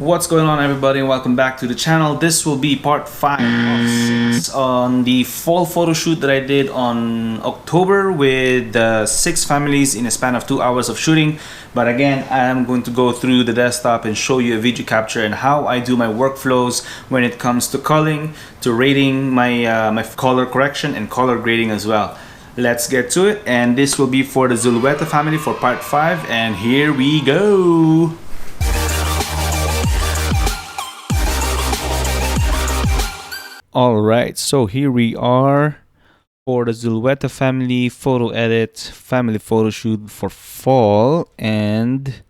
What's going on, everybody, and welcome back to the channel. This will be part 5 of 6 on the fall photo shoot that I did on October with 6 families in a span of 2 hours of shooting. But again, I am going to go through the desktop and show you a video capture and how I do my workflows when it comes to culling, to rating my my color correction and color grading as well. Let's get to it, and this will be for the Zulueta family for part 5, and here we go. Alright, so here we are for the Zulueta family photo edit, family photo shoot for fall, and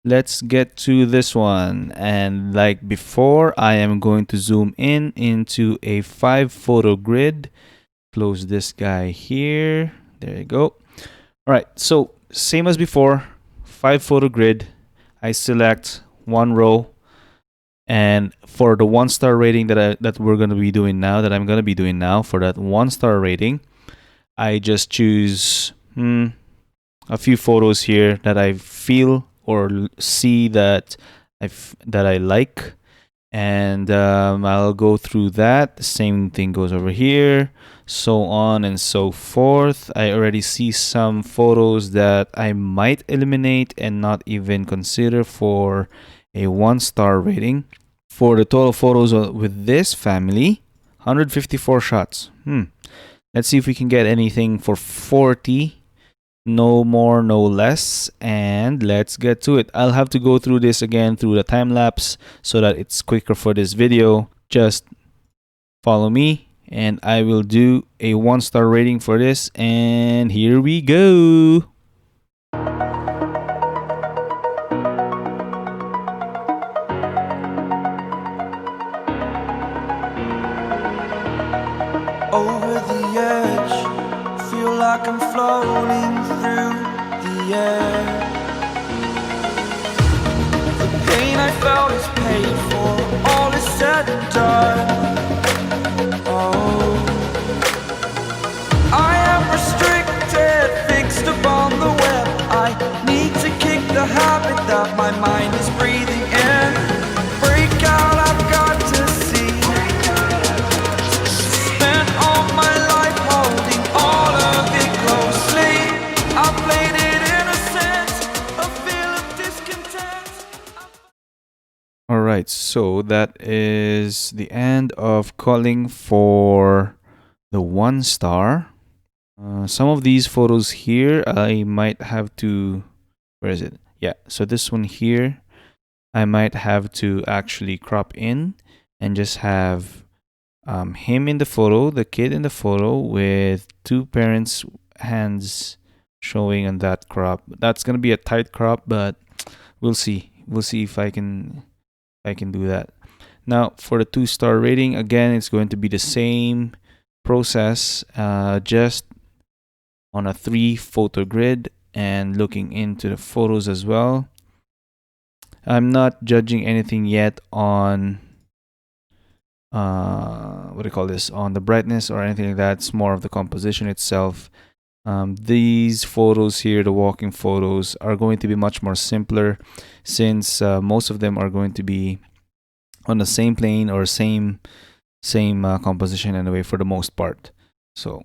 let's get to this one. And like before, I am going to zoom in into a 5 photo grid. Close this guy here. There you go. Alright, so same as before, 5 photo grid. I select one row. And for the 1-star rating that we're going to be doing now, that I'm going to be doing now, for that 1-star rating, I just choose a few photos here that I feel or see that I like, and I'll go through that. The same thing goes over here, so on and so forth. I already see some photos that I might eliminate and not even consider for a 1-star rating. For the total photos with this family, 154 shots. Let's see if we can get anything for 40. No more, no less. And let's get to it. I'll have to go through this again through the time lapse so that it's quicker for this video. Just follow me and I will do a 1-star rating for this. And here we go. Over the edge, feel like I'm floating through the air. The pain I felt is paid for, all is said and done. Oh, I am restricted, fixed upon the web. I need to kick the habit that my mind is breathing in. Break out, I've got to see. Alright, so that is the end of calling for the 1-star. Some of these photos here, I might have to... Where is it? Yeah, so this one here, I might have to actually crop in and just have him in the photo, the kid in the photo, with 2 parents' hands showing on that crop. That's going to be a tight crop, but we'll see. We'll see if I can do that. Now for the 2-star rating, again, it's going to be the same process, just on a 3 photo grid and looking into the photos as well. I'm not judging anything yet on what do you call this, on the brightness or anything like that. It's more of the composition itself. These photos here, the walking photos, are going to be much more simpler, since most of them are going to be on the same plane or same composition anyway, for the most part. So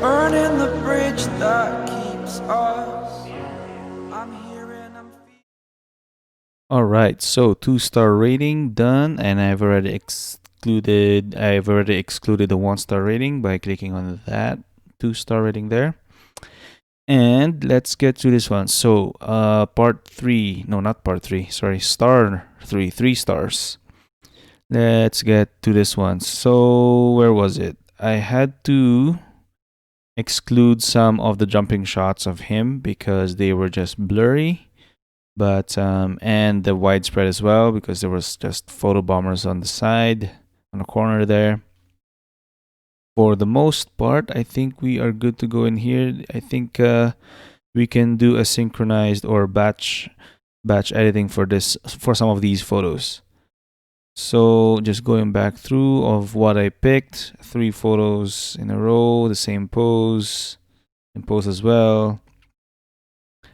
burning the bridge that keeps us. I'm here and I'm alright, so 2-star rating done, and I've already excluded the 1-star rating by clicking on that 2-star rating there. And let's get to this one. So part 3, no, not part 3, sorry, star 3, 3 stars. Let's get to this one. So where was it? I had to exclude some of the jumping shots of him because they were just blurry, but and the widespread as well, because there was just photo bombers on the side, on the corner there. For the most part, I think we are good to go in here. I think we can do a synchronized or batch editing for this, for some of these photos. So just going back through of what I picked, 3 photos in a row, the same pose, and pose as well.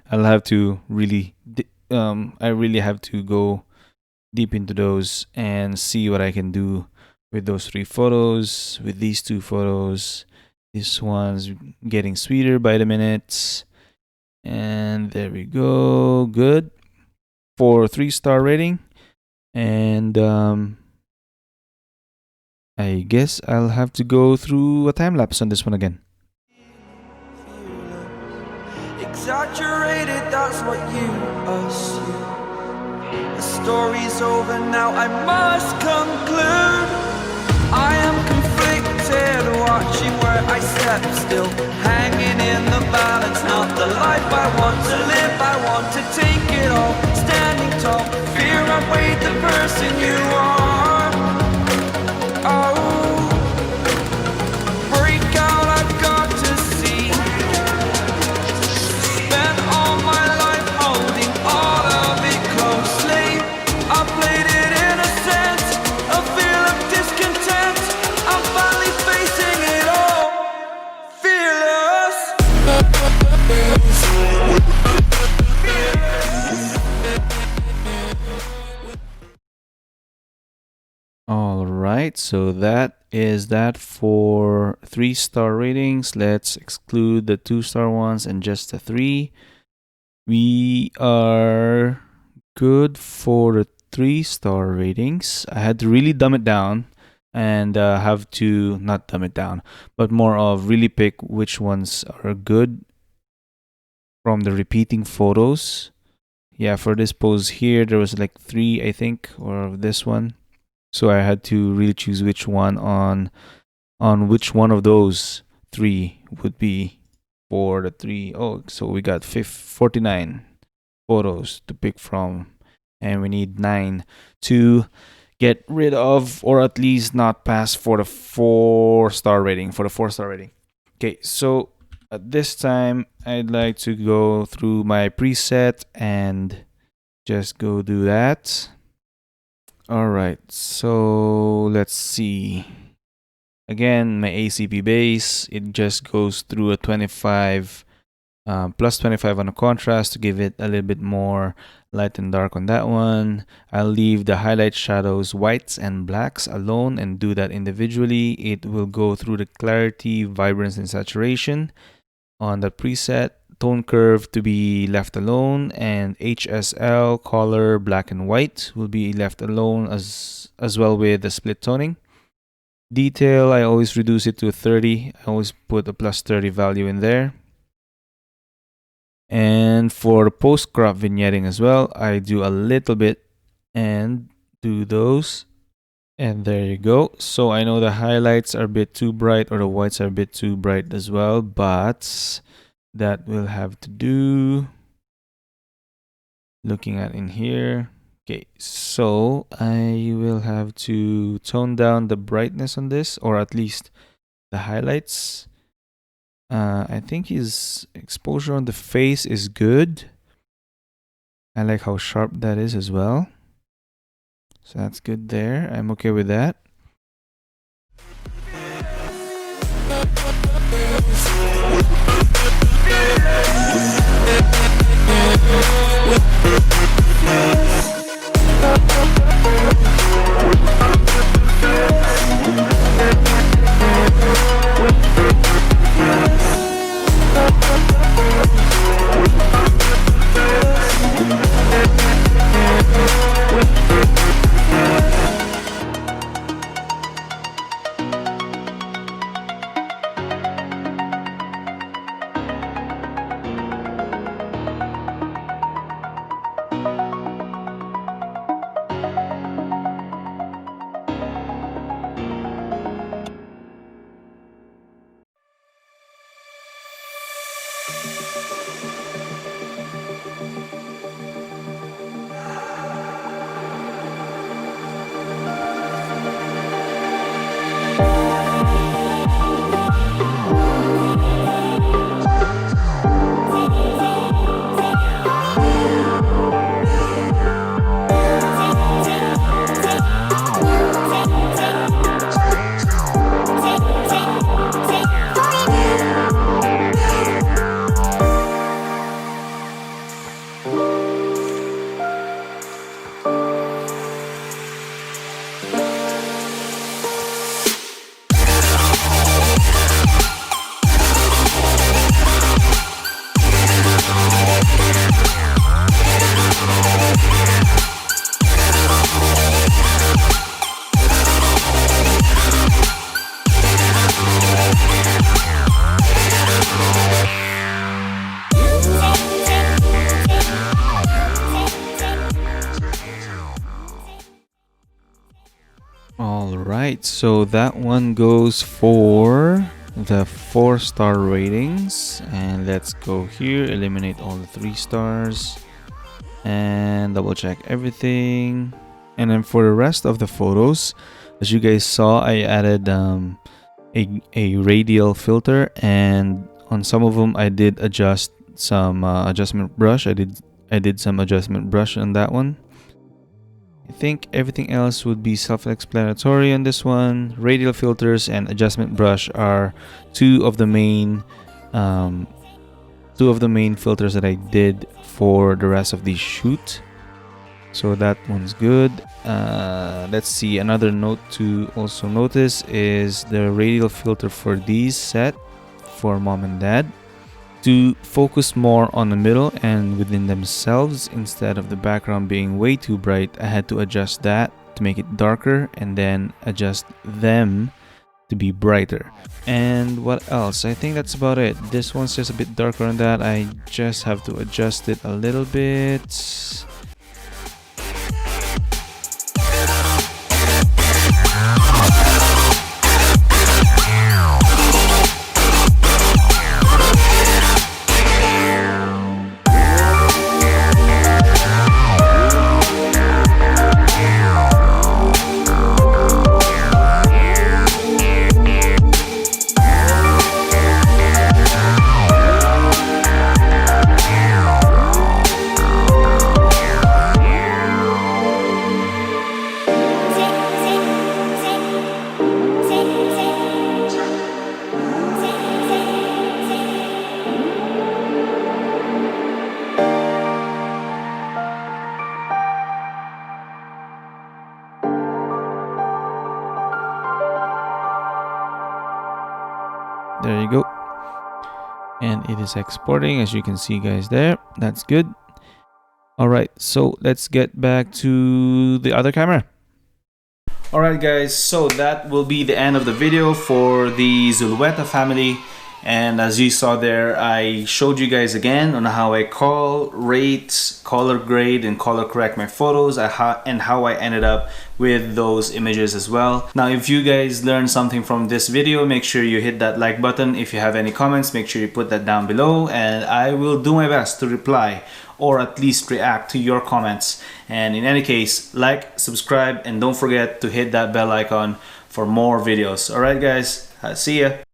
I'll have to really, I really have to go deep into those and see what I can do with those 3 photos, with these 2 photos. This one's getting sweeter by the minute. And there we go. Good. For 3-star rating. And I guess I'll have to go through a time lapse on this one again. Exaggerated, that's what you assume. The story's over now, I must conclude. I am conflicted, watching where I step still, hanging in the balance. Not the life I want to live, I want to take it all. Standing tall, fear I weighed the person you are. Oh, break out, I've got to see. Spent all my life holding all of it closely. I played it in a sense, a feel of discontent. I'm finally facing it all, fearless. All right, so that is that for 3-star ratings. Let's exclude the 2-star ones and just the 3. We are good for the 3-star ratings. I had to really dumb it down and have to not dumb it down, but more of really pick which ones are good from the repeating photos. Yeah, for this pose here, there was like 3, I think, or this one. So I had to really choose which one on which one of those 3 would be for the 3. Oh, so we got 49 photos to pick from, and we need 9 to get rid of, or at least not pass for the 4-star rating. For the 4-star rating. Okay, so at this time, I'd like to go through my preset and just go do that. All right, so let's see. Again, my ACP base, it just goes through a 25 plus 25 on the contrast to give it a little bit more light and dark on that one. I'll leave the highlight, shadows, whites and blacks alone and do that individually. It will go through the clarity, vibrance, and saturation on the preset. Tone curve to be left alone, and HSL, color, black and white will be left alone as well with the split toning. Detail, I always reduce it to 30. I always put a plus 30 value in there. And for post crop vignetting as well, I do a little bit and do those. And there you go. So I know the highlights are a bit too bright or the whites are a bit too bright as well, but that will have to do. Looking at in here. Okay, so I will have to tone down the brightness on this, or at least the highlights. I think his exposure on the face is good. I like how sharp that is as well. So that's good there. I'm okay with that. right, so that one goes for the 4-star ratings, and let's go here, eliminate all the 3 stars and double check everything. And then for the rest of the photos, as you guys saw, I added a radial filter, and on some of them I did adjust some adjustment brush. I did some adjustment brush on that one. I think everything else would be self-explanatory on this one. Radial filters and adjustment brush are two of the main filters that I did for the rest of the shoot. So that one's good. Let's see, another note to also notice is the radial filter for these set for mom and dad. To focus more on the middle and within themselves instead of the background being way too bright, I had to adjust that to make it darker and then adjust them to be brighter. And what else? I think that's about it. This one's just a bit darker on that. I just have to adjust it a little bit. There you go. And it is exporting, as you can see, guys, there. That's good. All right, so let's get back to the other camera. All right, guys, so that will be the end of the video for the Zulueta family. And as you saw there, I showed you guys again on how I call, rate, color grade, and color correct my photos, and how I ended up with those images as well. Now, if you guys learned something from this video, make sure you hit that like button. If you have any comments, make sure you put that down below, and I will do my best to reply or at least react to your comments. And in any case, like, subscribe, and don't forget to hit that bell icon for more videos. All right, guys, see ya.